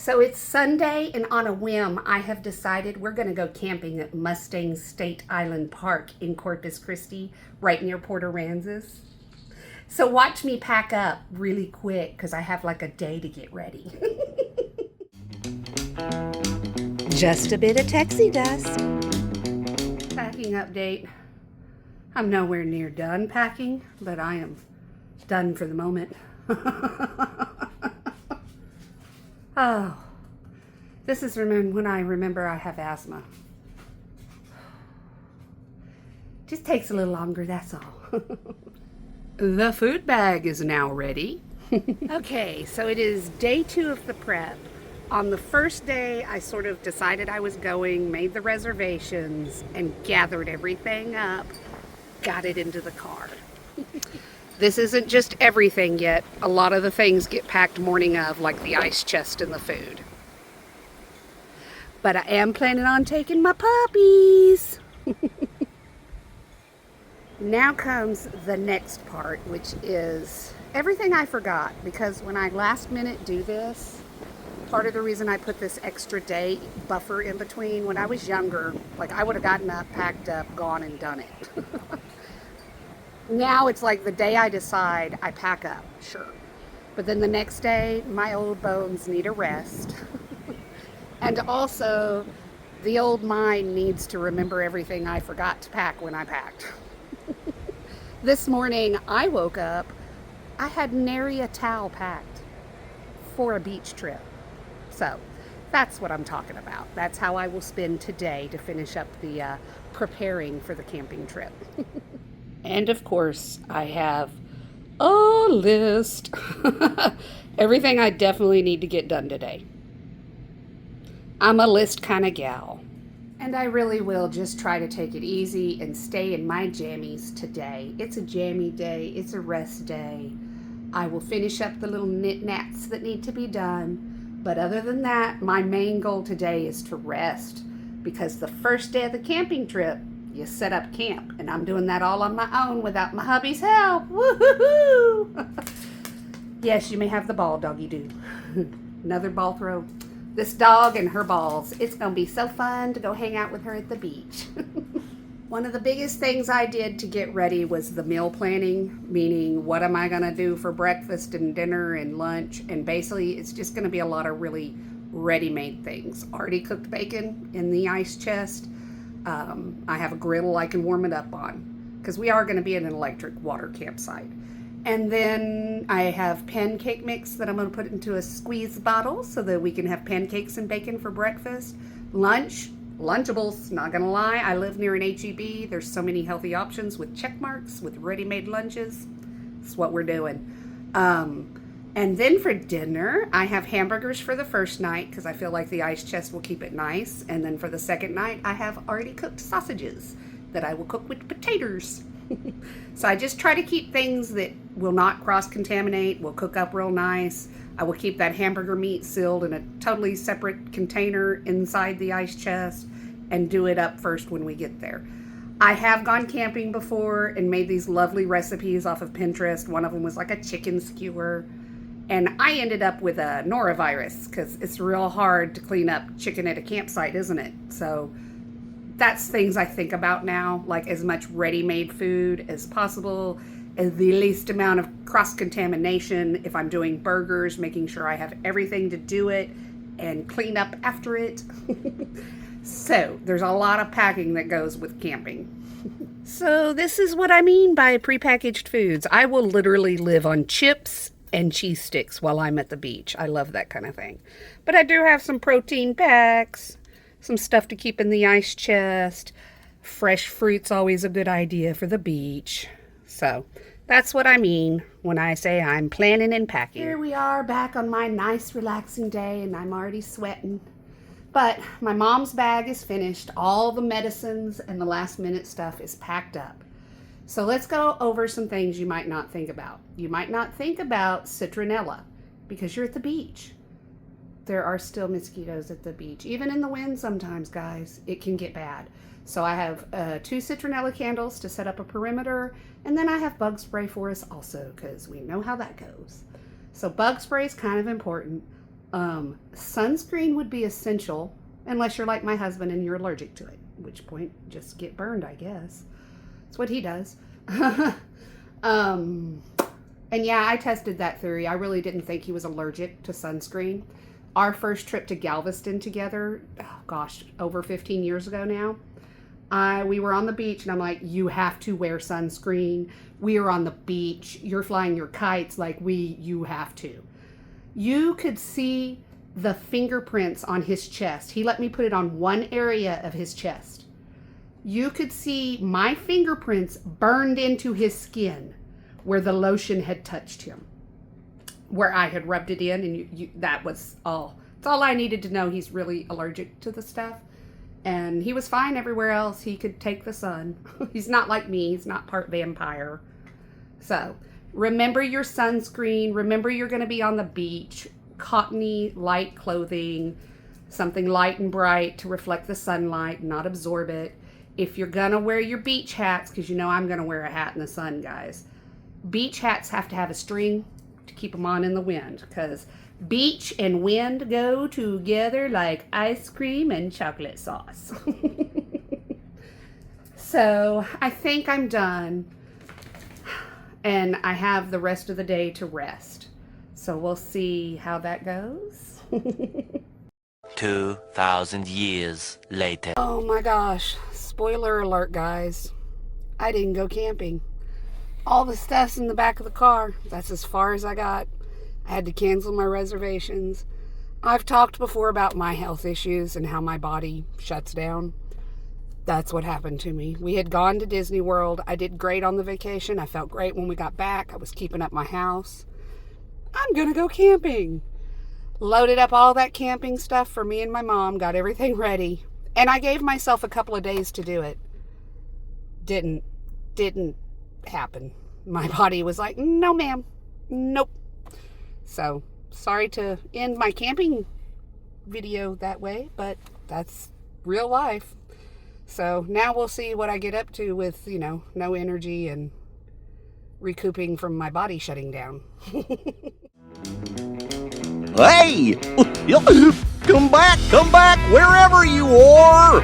So it's Sunday, and on a whim, I have decided we're going to go camping at Mustang State Island Park in Corpus Christi, right near Port Aransas. So watch me pack up really quick because I have like a day to get ready. Just a bit of texie dust. Packing update. I'm nowhere near done packing, but I am done for the moment. Oh, this is when I remember I have asthma. Just takes a little longer, that's all. The food bag is now ready. Okay, so it is day 2 of the prep. On the first day, I sort of decided I was going, made the reservations, and gathered everything up, got it into the car. This isn't just everything yet. A lot of the things get packed morning of, like the ice chest and the food. But I am planning on taking my puppies. Now comes the next part, which is everything I forgot. Because when I last minute do this, part of the reason I put this extra day buffer in between, when I was younger, like I would have gotten up, packed up, gone and done it. Now it's like the day I decide, I pack up, sure. But then the next day, my old bones need a rest. And also, the old mind needs to remember everything I forgot to pack when I packed. This morning, I woke up, I had nary a towel packed for a beach trip. So, that's what I'm talking about. That's how I will spend today to finish up the preparing for the camping trip. And of course, I have a list. Everything I definitely need to get done today. I'm a list kind of gal. And I really will just try to take it easy and stay in my jammies today. It's a jammy day. It's a rest day. I will finish up the little knit-nats that need to be done. But other than that, my main goal today is to rest. Because the first day of the camping trip, you set up camp, and I'm doing that all on my own without my hubby's help. Woo-hoo-hoo! Yes, you may have the ball, doggy do. Another ball throw. This dog and her balls. It's gonna be so fun to go hang out with her at the beach. One of the biggest things I did to get ready was the meal planning, meaning what am I gonna do for breakfast and dinner and lunch, and basically it's just gonna be a lot of really ready-made things. Already cooked bacon in the ice chest. I have a griddle I can warm it up on because we are going to be in an electric water campsite. And then I have pancake mix that I'm going to put into a squeeze bottle so that we can have pancakes and bacon for breakfast. Lunchables, not going to lie. I live near an H-E-B. There's so many healthy options with check marks, with ready-made lunches. That's what we're doing. And then for dinner, I have hamburgers for the first night because I feel like the ice chest will keep it nice. And then for the second night, I have already cooked sausages that I will cook with potatoes. So I just try to keep things that will not cross-contaminate, will cook up real nice. I will keep that hamburger meat sealed in a totally separate container inside the ice chest and do it up first when we get there. I have gone camping before and made these lovely recipes off of Pinterest. One of them was like a chicken skewer. And I ended up with a norovirus because it's real hard to clean up chicken at a campsite, isn't it? So that's things I think about now, like as much ready-made food as possible, as the least amount of cross-contamination. If I'm doing burgers, making sure I have everything to do it and clean up after it. So there's a lot of packing that goes with camping. So this is what I mean by prepackaged foods. I will literally live on chips and cheese sticks while I'm at the beach. I love that kind of thing. But I do have some protein packs, some stuff to keep in the ice chest. Fresh fruit's always a good idea for the beach. So that's what I mean when I say I'm planning and packing. Here we are back on my nice relaxing day and I'm already sweating. But my mom's bag is finished. All the medicines and the last minute stuff is packed up. So let's go over some things you might not think about. You might not think about citronella because you're at the beach. There are still mosquitoes at the beach. Even in the wind sometimes, guys, it can get bad. So I have 2 citronella candles to set up a perimeter, and then I have bug spray for us also because we know how that goes. So bug spray is kind of important. Sunscreen would be essential unless you're like my husband and you're allergic to it, at which point just get burned, I guess. That's what he does. And yeah, I tested that theory. I really didn't think he was allergic to sunscreen. Our first trip to Galveston together, oh gosh, over 15 years ago now, we were on the beach and I'm like, you have to wear sunscreen. We are on the beach. You're flying your kites. Like you have to. You could see the fingerprints on his chest. He let me put it on one area of his chest. You could see my fingerprints burned into his skin where the lotion had touched him, where I had rubbed it in, and that was all. That's all I needed to know. He's really allergic to the stuff. And he was fine everywhere else. He could take the sun. He's not like me. He's not part vampire. So remember your sunscreen. Remember you're going to be on the beach. Cottony, light clothing. Something light and bright to reflect the sunlight, not absorb it. If you're going to wear your beach hats, because you know I'm going to wear a hat in the sun, guys. Beach hats have to have a string to keep them on in the wind, because beach and wind go together like ice cream and chocolate sauce. So I think I'm done, and I have the rest of the day to rest. So we'll see how that goes. 2,000 years later. Oh my gosh. Spoiler alert, guys. I didn't go camping. All the stuff's in the back of the car. That's as far as I got. I had to cancel my reservations. I've talked before about my health issues and how my body shuts down. That's what happened to me. We had gone to Disney World. I did great on the vacation. I felt great when we got back. I was keeping up my house. I'm going to go camping. Loaded up all that camping stuff for me and my mom. Got everything ready. And I gave myself a couple of days to do it. Didn't happen. My body was like, no ma'am, nope. So sorry to end my camping video that way, but that's real life. So now we'll see what I get up to with, no energy and recouping from my body shutting down. Hey! Come back, wherever you are!